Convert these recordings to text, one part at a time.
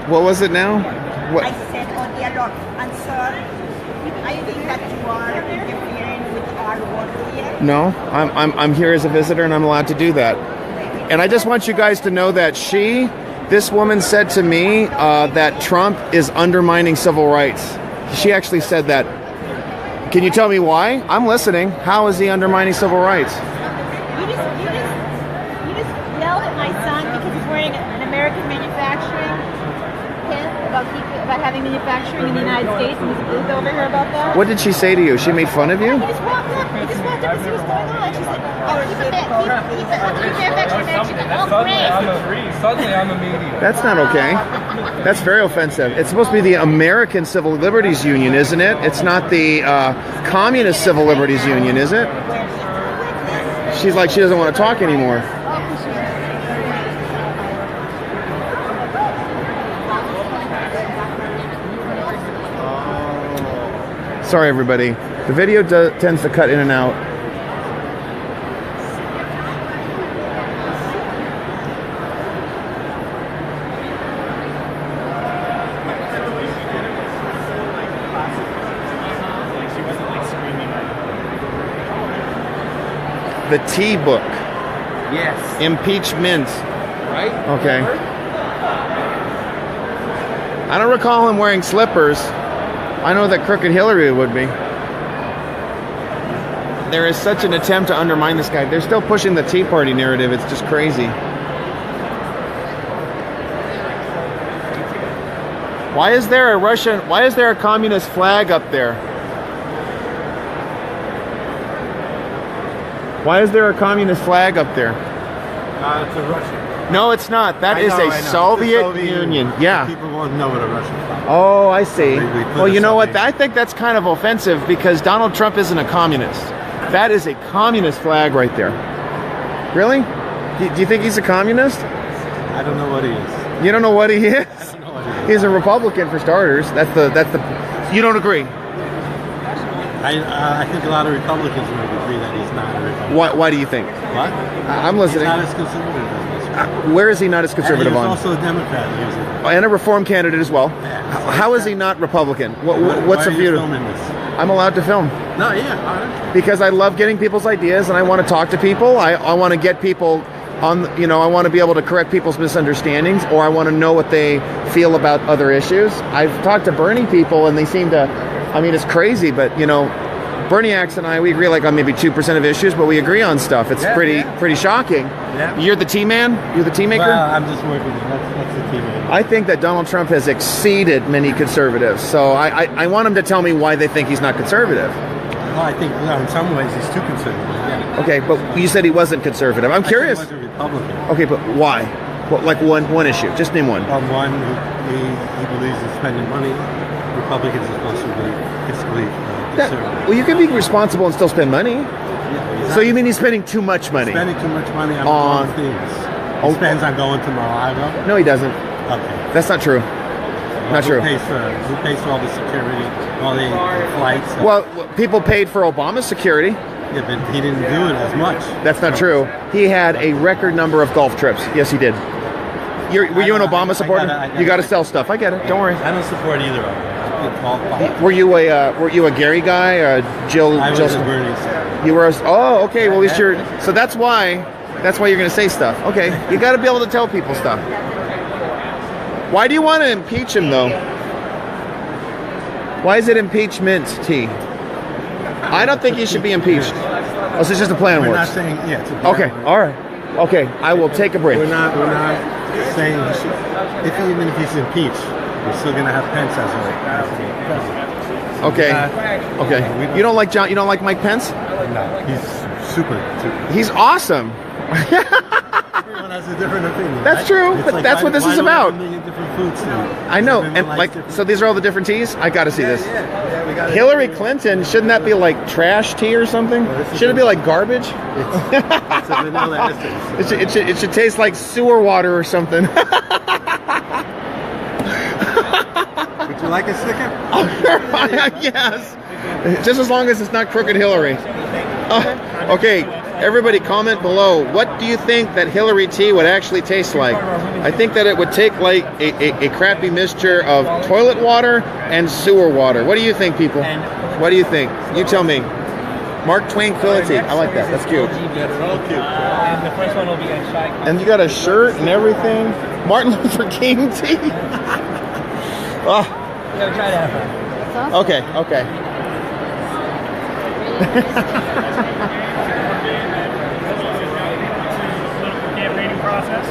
What was it now? What? I said, oh dear Lord, and sir, I think that you are interfering with our work here. No, I'm here as a visitor, and I'm allowed to do that. And I just want you guys to know that this woman said to me that Trump is undermining civil rights. She actually said that. Can you tell me why? I'm listening. How is he undermining civil rights? You just yelled at my son because he's wearing an American manufacturing pin about having manufacturing in the United States, and there's a booth over here about that. What did she say to you? She made fun of you? He just walked up to see what's going on. She said, oh, keep manufacturing Mexican. Oh, great. Suddenly I'm a media. That's not okay. That's very offensive. It's supposed to be the American Civil Liberties Union, isn't it? It's not the Communist Civil Liberties Union, is it? She's like, she doesn't want to talk anymore. Sorry, everybody. The video tends to cut in and out. The T book. Yes. Impeachment. Right? Okay. I don't recall him wearing slippers. I know that Crooked Hillary would be. There is such an attempt to undermine this guy. They're still pushing the Tea Party narrative. It's just crazy. Why is there a communist flag up there? Why is there a communist flag up there? It's a Russian. No, it's not. That is a Soviet Union. Yeah. People won't know what a Russian flag is. Oh, I see. We put Well, you a know what? Soviet- I think that's kind of offensive because Donald Trump isn't a communist. That is a communist flag right there. Really? Do you think he's a communist? I don't know what he is. You don't know what he is? I don't know what he is. He's a Republican for starters. That's the. You don't agree? I think a lot of Republicans would agree that he's not a Republican. Why do you think? What? I'm He's listening. not as conservative as this. Where is he not as And conservative he was on? also a Democrat. He was a, And a reform candidate as well. Yeah. How is he not Republican? What's why the are you view? filming this? I'm allowed to film. No, yeah. All right. Because I love getting people's ideas and I want to talk to people. I want to get people on, I want to be able to correct people's misunderstandings, or I want to know what they feel about other issues. I've talked to Bernie people and they seem to, it's crazy, but Berniacs and I, we agree like on maybe 2% of issues, but we agree on stuff. It's pretty shocking. Yeah. You're the tea man? You're the tea maker? Well, I'm just working. That's the team. I think that Donald Trump has exceeded many conservatives. So I want him to tell me why they think he's not conservative. Well, I think in some ways he's too conservative. Yeah. Okay, but you said he wasn't conservative. I'm curious. I think he was a Republican. Okay, but why? What, like one issue? Just name one. One, he believes in spending money. Republicans are supposed to be fiscally conservative. Well, you can be responsible and still spend money. Yeah, So you mean he's spending too much money? spending too much money on On- wrong things. He spends on going to Mar-a-Lago. No, he doesn't. Okay. That's not true. Not true. Who pays for all the security, all the flights? Well, people paid for Obama's security. Yeah, but he didn't do it as much. That's not true. He had a record number of golf trips. Yes, he did. Were you an Obama supporter? You got to sell stuff. I get it. Don't worry. I don't support either of them. Were you a Gary guy or a Jill? I was Jill? a Bernie. You were. Oh, okay. Well, at least you're. So that's why you're going to say stuff. Okay. You got to be able to tell people stuff. Why do you want to impeach him, though? Why is it impeachment, T? I don't think he should be impeached. Oh, so it's just a plan We're works. not saying it's a plan. Okay. All right. Okay. I will take a break. We're not saying he should. Even if he's impeached, we're still gonna have Pence as president. Okay. Okay. You don't like John? You don't like Mike Pence? No, he's super. He's awesome. Everyone has a different opinion. That's right? true, It's but like, that's what this why is do we have about. a million different foods now? I know, Everyone and likes like, different- so these are all the different teas. I got to see this. Yeah, we got Hillary Clinton, shouldn't that be like trash tea or something? Should it be like garbage? It's a vanilla essence. It should taste like sewer water or something. Would you like a sticker? Yes. Just as long as it's not Crooked Hillary. Okay. Everybody comment below. What do you think that Hillary tea would actually taste like? I think that it would take like a crappy mixture of toilet water and sewer water. What do you think, people? What do you think? You tell me. Mark Twain Philly tea. I like that. That's cute. And the first one will be a shy. And you got a shirt and everything. Martin Luther King tea. Oh. You gotta try that. Okay. Okay. Political campaigning process.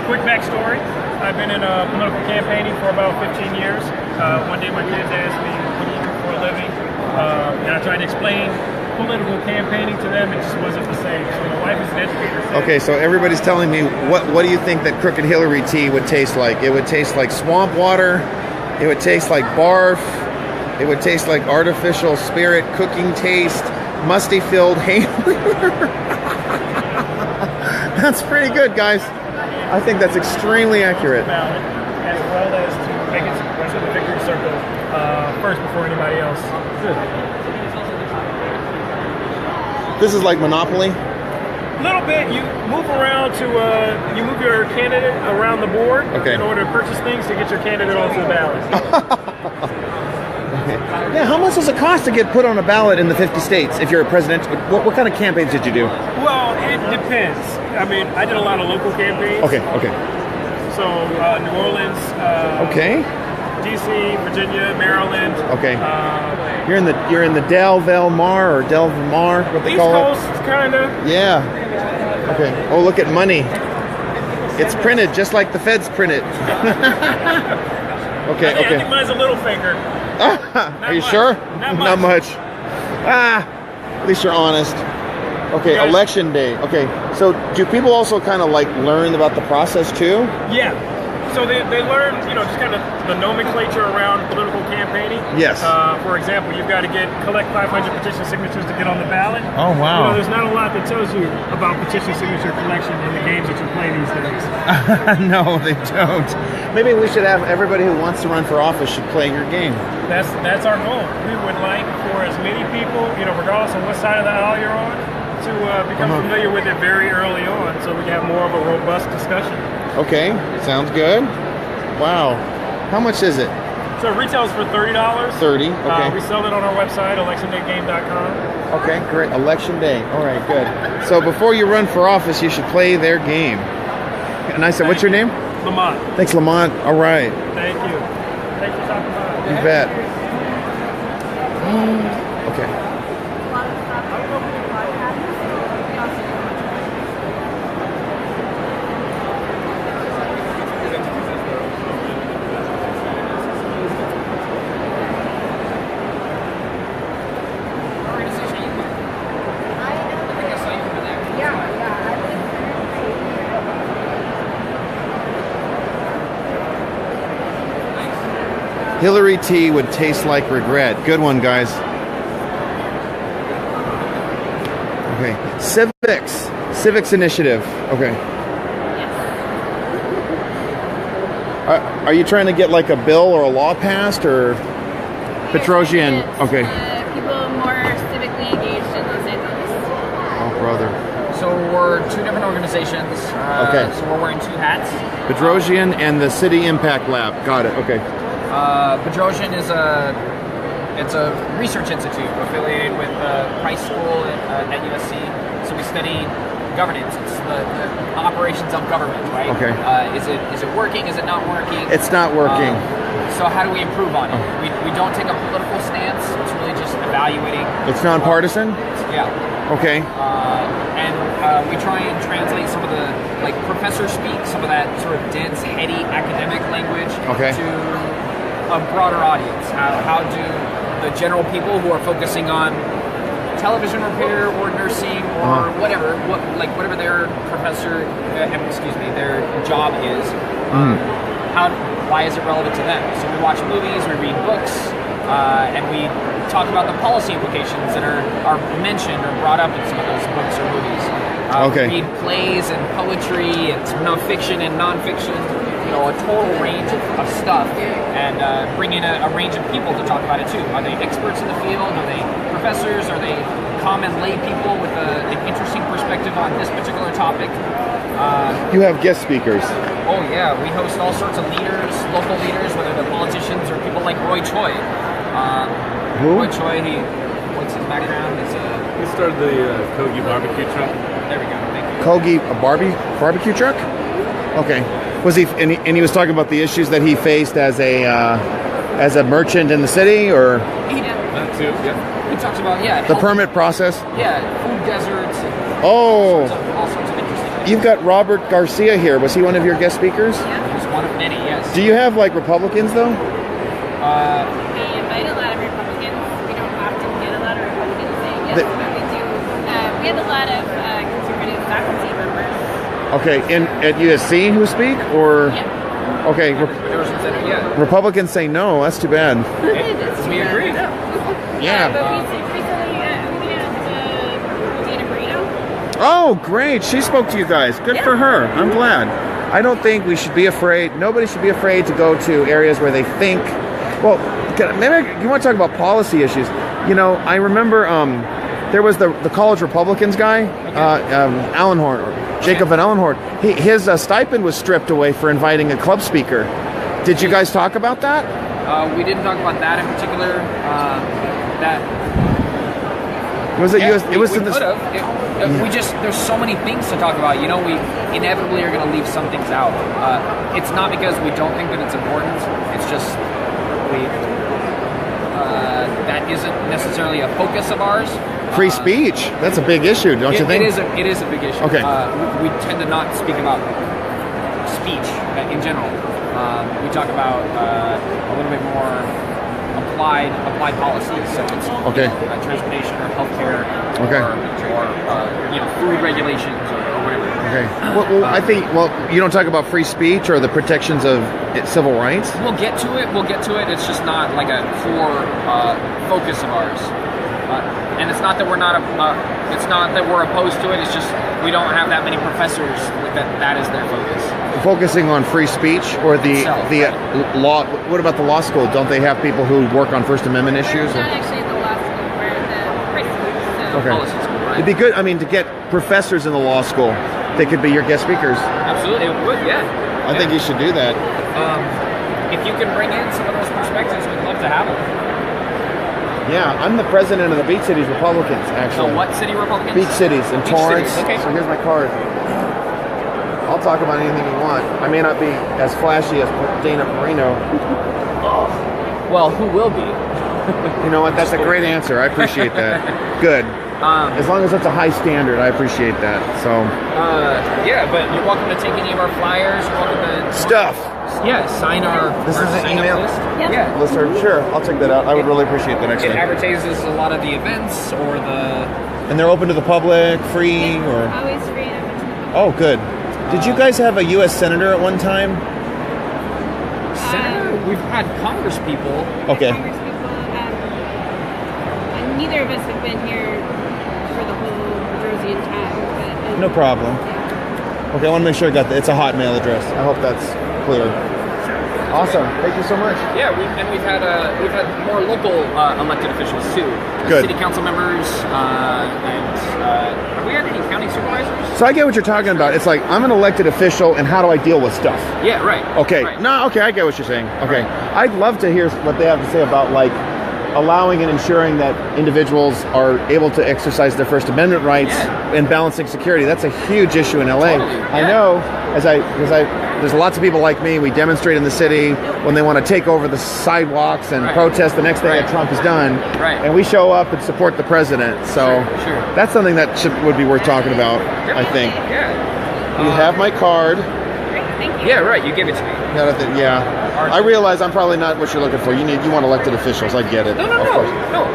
Quick backstory. I've been in political campaigning for about 15 years. One day my kids asked me, what do you do for a living? And I tried to explain political campaigning to them. It just wasn't the same. So my wife is an educator. Okay, so everybody's telling me, what do you think that Crooked Hillary tea would taste like? It would taste like swamp water. It would taste like barf. It would taste like artificial spirit cooking taste. Musty filled hay. That's pretty good, guys. I think that's extremely accurate. Ballot, as well as to make it to the victory circle first before anybody else. This is like Monopoly. A little bit. You move around to you move your candidate around the board in order to purchase things to get your candidate onto the ballot. Okay. Yeah, how much does it cost to get put on a ballot in the 50 states if you're a president? What kind of campaigns did you do? Well, it depends. I mean, I did a lot of local campaigns. Okay. So New Orleans. Okay. DC, Virginia, Maryland. Okay. You're in the Del Mar or Del Mar, what they call it? East Coast, kind of. Yeah. Okay. Oh, look at money. It's printed just like the feds print it. Okay. I think mine's a little finger. Are you sure? Not much. At least you're honest. Okay, Yes. Election day. Okay, so do people also kind of like learn about the process too? Yeah. So they learn, just kind of the nomenclature around political campaigning. Yes. For example, you've got to collect 500 petition signatures to get on the ballot. Oh, wow. There's not a lot that tells you about petition signature collection in the games that you play these days. No, they don't. Maybe we should have everybody who wants to run for office should play your game. That's our goal. We would like for as many people, regardless of what side of the aisle you're on, to become familiar with it very early on, so we can have more of a robust discussion. Okay, sounds good. Wow. How much is it? So it retails for $30. 30, okay. We sell it on our website, electiondaygame.com. Okay, great. Election day. All right, good. So before you run for office, you should play their game. And I said, what's your name? Lamont. Thanks, Lamont. All right. Thank you. Thanks for talking about it. You bet. Okay. Hillary tea would taste like regret. Good one, guys. Okay. Civics initiative. Okay. Are you trying to get like a bill or a law passed or Petrosian? Okay. People more civically engaged in Los Angeles. Oh, brother. So we're two different organizations. Okay. So we're wearing two hats. Petrosian and the City Impact Lab. Got it. Okay. Petrosian is a research institute affiliated with Price School at USC. So we study governance. It's the operations of government, right? Okay. Is it working? Is it not working? It's not working. So how do we improve on it? We don't take a political stance. It's really just evaluating. It's nonpartisan? Yeah. Okay. And we try and translate some of the professor speak, some of that sort of dense, heady academic language to a broader audience. How do the general people who are focusing on television repair or nursing or whatever their their job is, why is it relevant to them? So we watch movies, we read books, and we talk about the policy implications that are mentioned or brought up in some of those books or movies. We read plays and poetry and fiction and nonfiction, a total range of stuff, and bring in a range of people to talk about it too. Are they experts in the field? Are they professors? Are they common lay people with an interesting perspective on this particular topic. You have guest speakers. Oh yeah, we host all sorts of leaders, local leaders, whether they're politicians or people like Roy Choi. Who? Roy Choi, what's his background? He started the Kogi barbecue truck. There we go. Thank you. Kogi, a barbecue truck? Okay. Was he? And he was talking about the issues that he faced as a merchant in the city, or That too, yeah. He talks about the permit process. Yeah, food deserts. And Oh, all sorts of interesting things. you've got Robert Garcia here. Was he one of your guest speakers? He's one of many. Yes. Do you have like Republicans though? We invite a lot of Republicans. We don't often get a lot of Republicans saying yes, The- but we do. We have a lot of conservative faculty members. Okay, at USC who speak, or Yeah. okay, University Center, yeah. Republicans say no. That's too bad. We agree. Yeah. But recently we had Dana Burrito. Oh, great. She spoke to you guys. Good for her. I'm glad. I don't think we should be afraid. Nobody should be afraid to go to areas where they think. Well, maybe you want to talk about policy issues. You know, I remember there was the college Republicans guy, Allenhorn, or Jacob Van Allenhorn. His stipend was stripped away for inviting a club speaker. Did you guys talk about that? We didn't talk about that in particular. Was it? We in this. could have. We just there's so many things to talk about. You know, we inevitably are going to leave some things out. It's not because we don't think that it's important. It's just that isn't necessarily a focus of ours. Free speech. That's a big issue, don't you think? It is a big issue. Okay. We tend to not speak about speech in general. We talk about a little bit more applied policies, such as transportation or healthcare, or food regulations or whatever. Okay. Well, I think. Well, you don't talk about free speech or the protections of civil rights. We'll get to it. It's just not like a core focus of ours. And it's not that we're not. It's not that we're opposed to it. It's just we don't have that many professors that is their focus. Focusing on free speech or the law. What about the law school? Don't they have people who work on First Amendment issues? We're not actually the law school. We're the high school. So Policy school, right? It'd be good. I mean, to get professors in the law school, they could be your guest speakers. Absolutely, it would. Yeah. I think you should do that. If you can bring in some of those perspectives, we'd love to have them. Yeah, I'm the president of the Beach Cities Republicans, actually. So what city Republicans? Beach Cities in Beach Torrance. Cities, okay. So here's my card. I'll talk about anything you want. I may not be as flashy as Dana Marino. Well, who will be? You know what? That's a great answer. I appreciate that. Good. As long as it's a high standard, I appreciate that. So. Yeah, but you're welcome to take any of our flyers. You're welcome to Stuff. Yeah, sign our. This our is an sign up email? list. Yeah. Listserv, sure. I'll check that out. I would really appreciate that, It actually. advertises a lot of the events or the. And they're open to the public, free, or. Always free and open to the public. Oh, good. Did you guys have a U.S. senator at one time? Senator? We've had Congress people. Okay. Congress people, neither of us have been here for the whole Rosian time. But, No problem. Okay, I want to make sure I got that. It's a Hotmail address. I hope that's clear. Awesome. Thank you so much. Yeah, we've had more local elected officials too. Good. City council members and have we had any county supervisors? So I get what you're talking about. It's like, I'm an elected official, and how do I deal with stuff? Yeah, right. Okay. Right. No, okay, I get what you're saying. Okay. I'd love to hear what they have to say about, like, allowing and ensuring that individuals are able to exercise their First Amendment rights and balancing security. That's a huge issue in LA. Totally, I know, there's lots of people like me. We demonstrate in the city when they want to take over the sidewalks and protest the next thing that Trump has done. Right. And we show up and support the president. So Sure. that's something that would be worth talking about, I think. Yeah. You have my card. Thank you. Yeah, right. You give it to me. Yeah. I realize I'm probably not what you're looking for. You want elected officials. I get it. No.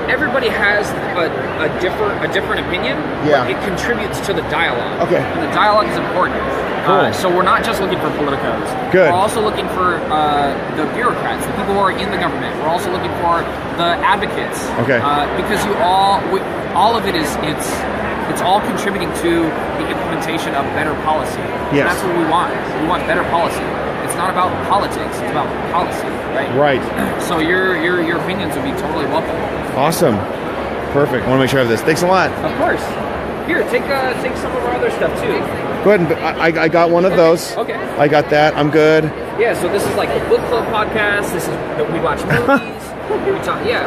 Everybody has a different opinion. Yeah. But it contributes to the dialogue. Okay. And the dialogue is important. Cool. So we're not just looking for politicos. Good. We're also looking for the bureaucrats, the people who are in the government. We're also looking for the advocates. Okay. Because all of it is it's all contributing to the implementation of better policy. Yes. And that's what we want. We want better policy. It's not about politics. It's about policy, right? Right. So your opinions would be totally welcome. Awesome. Perfect. I want to make sure I have this. Thanks a lot. Of course. Here, take some of our other stuff too. Go ahead. I got one of those. Okay. I got that. I'm good. Yeah, so this is like the book club podcast. This is we watch movies.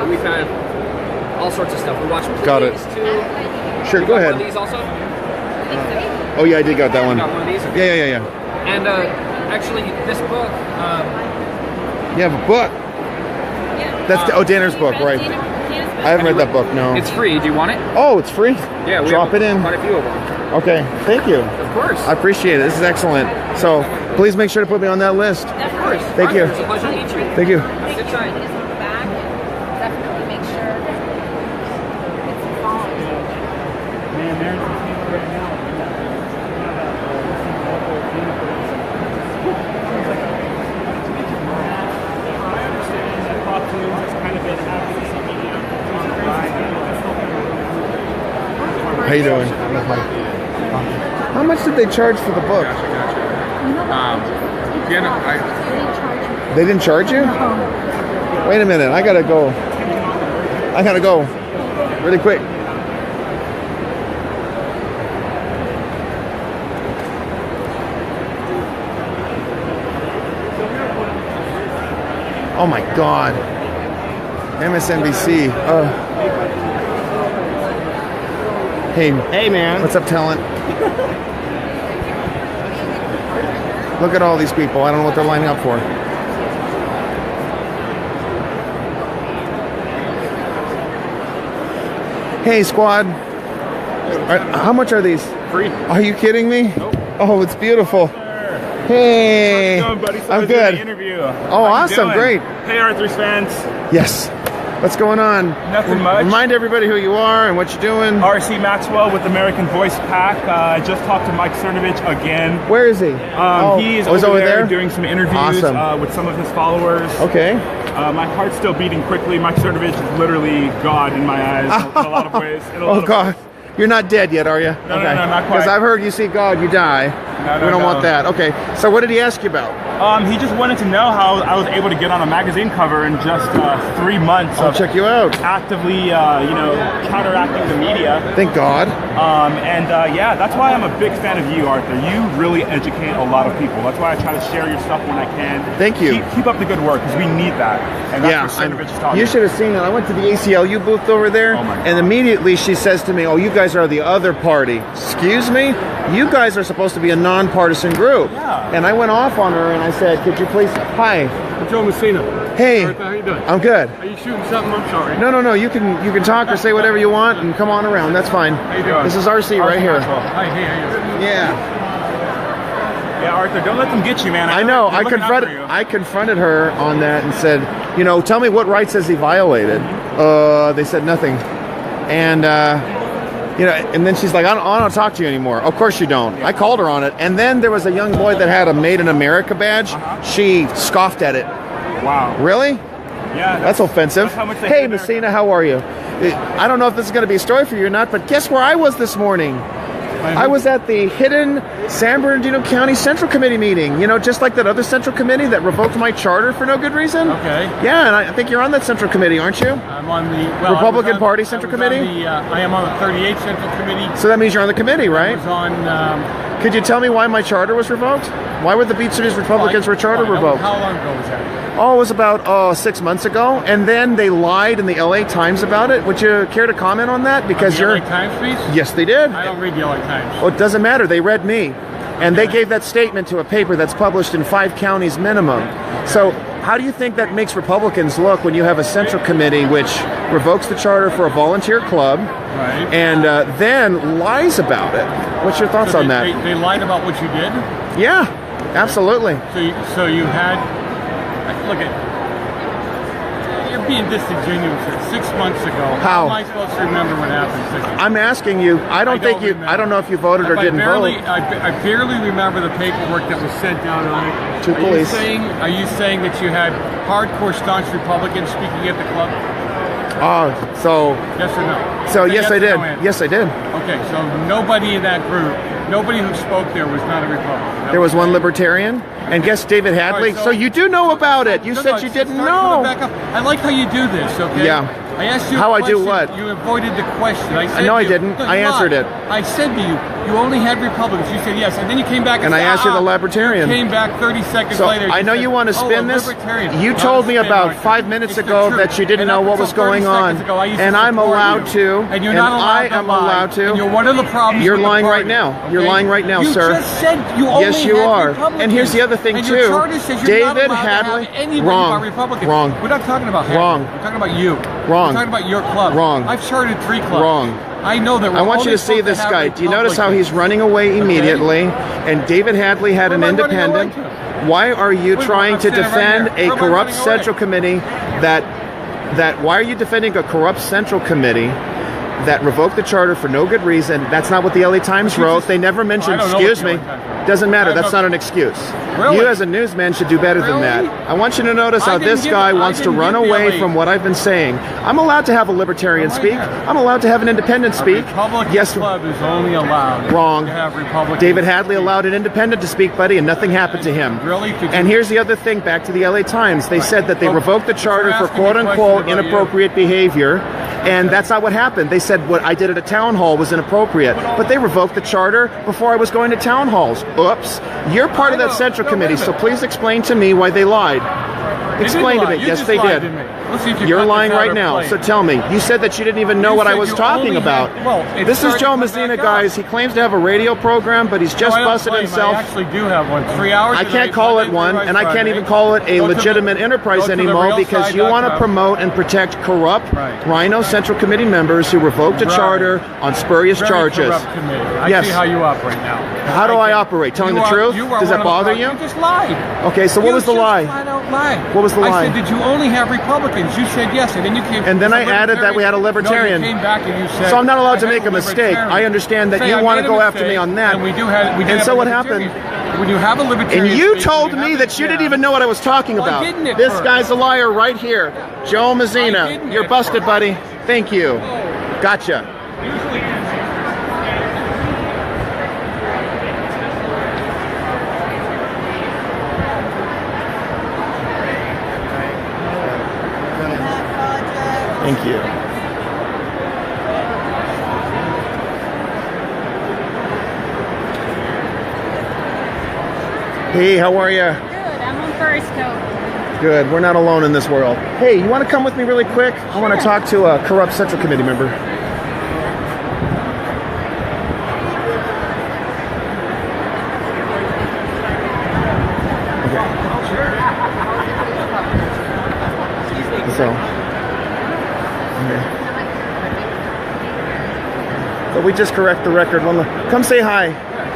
We've had all sorts of stuff. We watch movies Got it. too. Sure, You go got ahead. One of these also? Oh yeah, I did got that one. You got one of these? Yeah. And actually, this book. You have a book. That's Danner's book, right? I haven't read that book. No. It's free. Do you want it? Oh, it's free. Yeah, we Drop have it in. quite a few of them. Okay, thank you. Of course. I appreciate it. This is excellent. So please make sure to put me on that list. Of course. Thank you. It's a pleasure to meet you. Thank you. Good time. It is on the back. Definitely make sure it's following. Man, there's the people right now. I understand that pop tunes has kind of been advocacy media. How you doing? How much did they charge for the book? They didn't charge you? Wait a minute. I gotta go really quick. Oh my God. MSNBC. Hey man. What's up, talent? Look at all these people. I don't know what they're lining up for. Hey, squad. How much are these? Free. Are you kidding me? Nope. Oh, it's beautiful. Hey. How's it going, buddy? So I I'm was doing good. the interview. Oh, How you awesome. doing? Great. Hey, Arthur's fans. Yes. What's going on? Nothing much. Remind everybody who you are and what you're doing. RC Maxwell with American Voice Pack. I just talked to Mike Cernovich again. Where is he? He is he's over there doing some interviews Awesome. with some of his followers. Okay. My heart's still beating quickly. Mike Cernovich is literally God in my eyes in a lot of ways. Oh, God. You're not dead yet, are you? No, not quite. Because I've heard you see God, you die. No, we don't want that. Okay. So what did he ask you about? He just wanted to know how I was able to get on a magazine cover in just 3 months I'll of check you out. actively, counteracting the media. Thank God. That's why I'm a big fan of you, Arthur. You really educate a lot of people. That's why I try to share your stuff when I can. Thank you. Keep up the good work, because we need that. And that's what Cernovich is talking You about. should have seen it. I went to the ACLU booth over there, Oh my God. and immediately she says to me, "Oh, you guys are the other party." Excuse me? You guys are supposed to be a nonpartisan group. Yeah. And I went off on her and I said, "Could you please?" Hi. I'm Joe Messina. Hey. How you doing? I'm good. Are you shooting something? I'm sorry. No. You can talk or say whatever you want and come on around. That's fine. How you doing? This is RC right here. Hi, hey, how you doing? Yeah. Yeah, Arthur, don't let them get you, man. I know. They're looking out for you. I confronted her on that and said, tell me what rights has he violated? They said nothing. And and then she's like, I don't want to talk to you anymore. Of course you don't. I called her on it. And then there was a young boy that had a Made in America badge. She scoffed at it. Wow. Really? Yeah. That's offensive. That's how much they Hey, hate America. Messina, how are you? I don't know if this is going to be a story for you or not, but guess where I was this morning? I was at the hidden San Bernardino County Central Committee meeting. Just like that other Central Committee that revoked my charter for no good reason. Okay. Yeah, and I think you're on that Central Committee, aren't you? I'm on the Republican Party Central Committee? I am on the 38th Central Committee. So that means you're on the committee, right? I was on. Could you tell me why my charter was revoked? Why were the Beach Cities Republicans were charter revoked? How long ago was that? Oh, it was about 6 months ago, and then they lied in the LA Times about it. Would you care to comment on that? Because The LA Times piece? Yes, they did. I don't read the LA Times. Well, it doesn't matter. They read me, and they gave that statement to a paper that's published in 5 counties minimum. So, how do you think that makes Republicans look when you have a Central Committee which revokes the charter for a volunteer club, Right. and then lies about it? What's your thoughts So on that? They lied about what you did? Yeah, absolutely. So you had. Look at. You're being disingenuous here. 6 months ago. How? Am I supposed to remember what happened 6 months ago? I'm asking you. I don't know if you voted or didn't vote. I barely remember the paperwork that was sent down on it. To police. Are you saying that you had hardcore staunch Republicans speaking at the club? So Yes or no? So Say yes, I or did. no answer. Yes, I did. Okay, so nobody in that group, nobody who spoke there was not a Republican. There was one libertarian, and guess David Hadley. All right, so you do know about it. You said you didn't know. Back up. I like how you do this. Okay. Yeah. I asked you How a I do question. what? You avoided the question. I said No, I you- didn't. No, I you answered lied. it. I said to you, you only had Republicans. You said yes, and then you came back and And I said, asked you the "Ah." libertarian. You came back 30 seconds So later. I know said, you want to "Oh, spin a this. libertarian." You Not told a me spin, about Martin. 5 minutes It's the ago truth. that you didn't And know up what was until 30 going on, seconds ago, I used to and I'm support allowed you. to, And you're and not allowed I to am lie. allowed to. And you're one of the problems. You're with the lying right party, now. You're okay? lying right now, you sir. You just said you only Yes, you had are. Republicans. And here's the other thing, and too. Your charter says you're not David allowed Hadley- to have anybody Wrong. but Republicans. Wrong. We're not talking about Hadley. Wrong. We're talking about you. Wrong. We're talking about your club. Wrong. I've chartered 3 clubs. Wrong. I know that. I want you to see this guy. Do you notice how he's running away immediately? And David Hadley had Where an am I running away independent. Why are you Wait, trying I'm to standing right defend here. a Where am I corrupt running away? central committee why are you defending a corrupt central committee that revoked the charter for no good reason? That's not what the LA Times wrote. They never mentioned, I don't know excuse what me. the LA Times wrote. Doesn't matter. I That's know- not an excuse. Really? You as a newsman should do better than Really? that. I want you to notice I how didn't this give- guy I wants to didn't run give the away LA from what I've been saying. I'm allowed to have a libertarian Right speak. here. I'm allowed to have an independent A speak. Republican Yes. club is only allowed Wrong. to have Republicans. David Hadley allowed an independent to speak, buddy, and nothing happened to him. Really? Could you- And here's the other thing, back to the LA Times. They said that they Well, revoked the charter they're for asking me quote-unquote questions about you. inappropriate behavior, and that's not what happened. They said what I did at a town hall was inappropriate, but they revoked the charter before I was going to town halls. Oops. You're part of that central committee, so please explain to me why they lied. They Explain didn't to lie. me. You Yes, just they lied did. to me. Let's see if you You're cut lying this out right or now, play so it. tell me. You said that you didn't even know You what I said was you talking only about. had- well, it's This is starting Joe to come Messina, back up. guys. He claims to have a radio program, but he's just No, I don't busted claim. himself. I actually do have one. 3 hours. I a day, can't call it Monday one, through and I can't Friday. even call it a Go to the- legitimate enterprise go to the anymore because you want to realside.com. promote and protect corrupt Right. Rhino Central Committee members who revoked a Right. charter on spurious Very charges. corrupt committee. I Yes. see how you operate now. How do I get- operate? Telling you the are- truth? you are Does that one of the bother problems. you? You just lied. Okay, so what You was the just lie? flat out lied. What was the I lie? said, did you only have Republicans? You said yes, and then you came. And then as I added that we had a libertarian. No, you came back and you said. So I'm not allowed to I had make a mistake. libertarian. I understand that Say, you I want to made a go after me mistake, on that. And we do have. We did And have so a what libertarian. happened? When you have a And libertarian. you speak, told when me have that you a- didn't yeah. even know what I was talking Well, I about. didn't at This first. guy's a liar right here. Joe I Messina. didn't You're at busted, first. buddy. Thank you. Gotcha. Thank you. Hey, how are you? Good. I'm on Periscope. Good. We're not alone in this world. Hey, you want to come with me really quick? I want to talk to a corrupt Central Committee member. So, okay. But we just correct the record. Come say hi.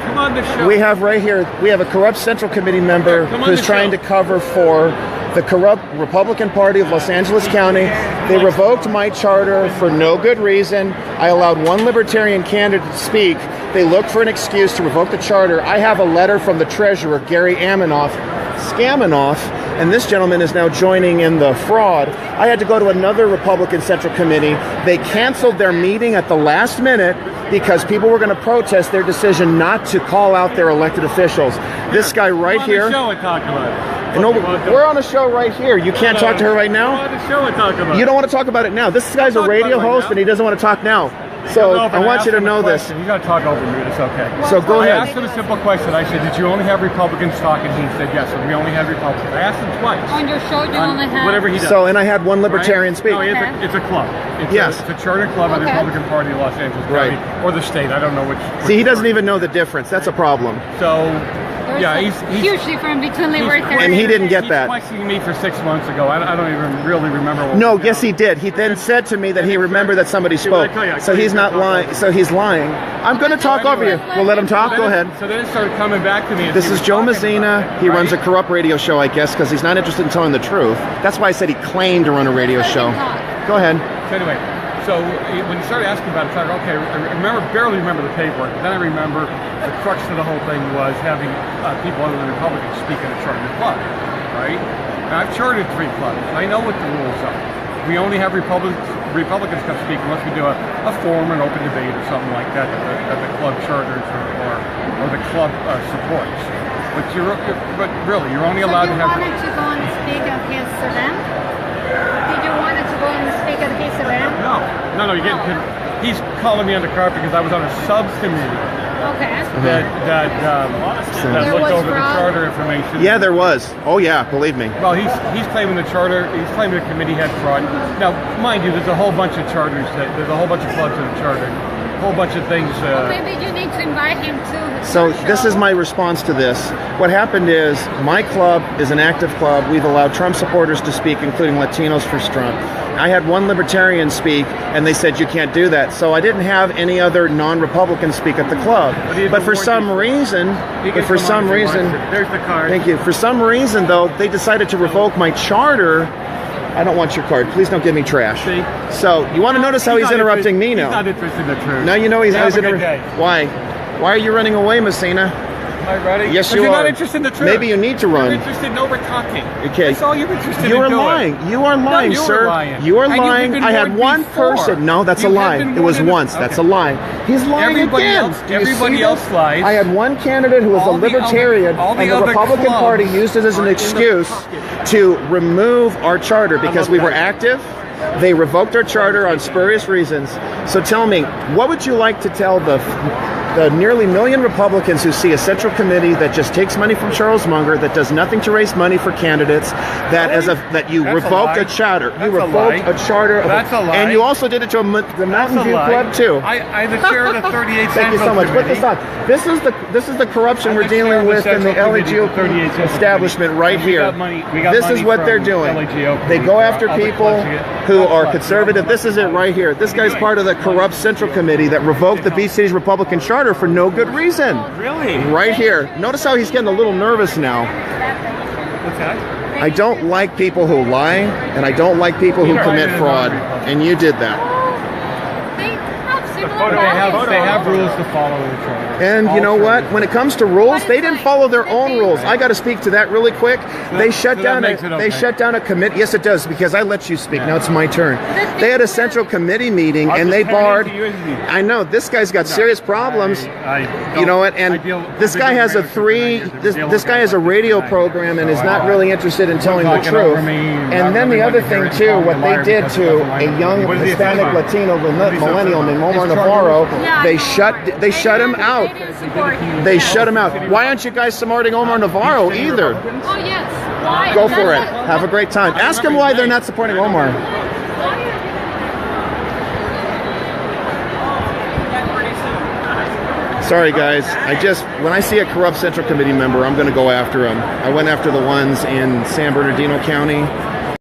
Come on the show. We have right here, we have a corrupt Central Committee member Come on who's the trying show. to cover for the corrupt Republican Party of Los Angeles County. They revoked my charter for no good reason. I allowed one libertarian candidate to speak. They looked for an excuse to revoke the charter. I have a letter from the treasurer, Gary Scaminoff, and this gentleman is now joining in the fraud. I had to go to another Republican Central Committee. They canceled their meeting at the last minute because people were going to protest their decision not to call out their elected officials. This guy right Come here. on the show and talk about it. No, we're on a show right here. You can't talk to her right Come now? on the show and talk about it. You don't want to talk about it now. This guy's a Talk about radio it right host now. and he doesn't want to talk now. So No, but I want asked you to him a know this. question. You got to talk over me. It's okay. So go I ahead. asked him a simple question. I said, did you only have Republicans talking? He said, yes. And we only had Republicans. I asked him twice. On your show, you On only have. whatever he does. So, and I had one libertarian Right? speak. No, it's a club. It's Yes. it's a charter club of the Okay. Republican Party of Los Angeles Right. County. Or the state. I don't know which. See, he doesn't party. even know the difference. That's a problem. So, There's yeah, a he's huge difference between libertarian And he didn't get He's that. questioning me for 6 months ago. I don't even really remember what No, we yes, did. he did. He then said to me that he remembered that somebody See, what I spoke. tell you, I So tell you he's to not talk lying. over. So he's lying. I'm going to talk over you. We'll let him talk. Go ahead. So then it started coming back to me. as This he is was Joe talking Messina. about it, He runs a right? corrupt radio show, I guess, because he's not interested in telling the truth. That's why I said he claimed to run a radio show. Go ahead. So anyway, so when he started asking about it, I thought, okay, barely remember the paperwork. But then I remember the crux of the whole thing was having people other than Republicans speak at a charter club, right? And I've chartered 3 clubs. I know what the rules are. We only have Republicans come speak unless we do a forum, an open debate, or something like that that the club charters or the club supports. But really, you're only allowed to have. Did you want to go and speak against them? Did you want to go and speak at the PCRM? No, you're getting. He's calling me on the carpet because I was on a subcommittee Okay. that There looked was over the fraud? charter information. Yeah, there was. Oh yeah, believe me. Well, he's claiming the charter. He's claiming the committee had fraud. Now, mind you, there's a whole bunch of charters. There's a whole bunch of clubs in the charter. A whole bunch of things. Maybe you need to invite him to. So this is my response to this. What happened is my club is an active club. We've allowed Trump supporters to speak, including Latinos for Trump. I had one libertarian speak, and they said you can't do that. So I didn't have any other non-Republicans speak at the club. But for some reason, there's the card. thank you. For some reason, though, they decided to revoke my charter. I don't want your card. Please don't give me trash. See? So you want to notice how he's interrupting me now? He's not interested in the truth. Now you know he's Have a good interrupting. day. Why? Why are you running away, Messina? Am I ready? Yes, you you're are. not interested in the truth. Maybe you need to run. You're interested in over talking. Okay. That's all you're interested You in are doing. lying. You are lying, you sir. Are lying. You are And you've lying. been I had warned one before. person. No, that's a You have lie. been It was warned in- once. That's a okay. lie. He's lying Everybody again. else- Do you everybody see else this? lies. I had one candidate who was a All the other- libertarian, all the and the other Republican clubs Party used it as an are in the excuse pocket. to remove our charter because love we were that. active. They revoked our charter on spurious reasons. So tell me, what would you like to tell the nearly million Republicans who see a central committee that just takes money from Charles Munger, that does nothing to raise money for candidates, that that you That's a revoked lie. a charter, That's you a revoked lie. a charter, That's a lie. and you also did it to the Mountain View Club too. I'm the chair of the 38 Thank you so much. Put this on. This is the corruption we're dealing with in the LGO establishment right here. This is what they're doing. They go after people who are conservative. This is it right here. This guy's part of the corrupt Central Committee that revoked the Beach Cities Republican Charter for no good reason. Really? Right here. Notice how he's getting a little nervous now. What's that? I don't like people who lie, and I don't like people who commit fraud. And you did that. They have similar They have rules to follow in the charter. And you know what? When it comes to rules, they didn't follow their own rules. I got to speak to that really quick. They shut down a committee. Yes, it does, because I let you speak. Now it's my turn. They had a central committee meeting, and they barred. I know this guy's got serious problems. You know what? And this guy has this guy has a radio program and is not really interested in telling the truth. And then the other thing too, what they did to a young Hispanic Latino millennial named Omar Navarro, they shut him out. They shut him out. Why aren't you guys supporting Omar Navarro either? Oh yes. Why? Go for it. Have a great time. Ask them why they're not supporting Omar. Sorry, guys. When I see a corrupt Central Committee member, I'm going to go after him. I went after the ones in San Bernardino County.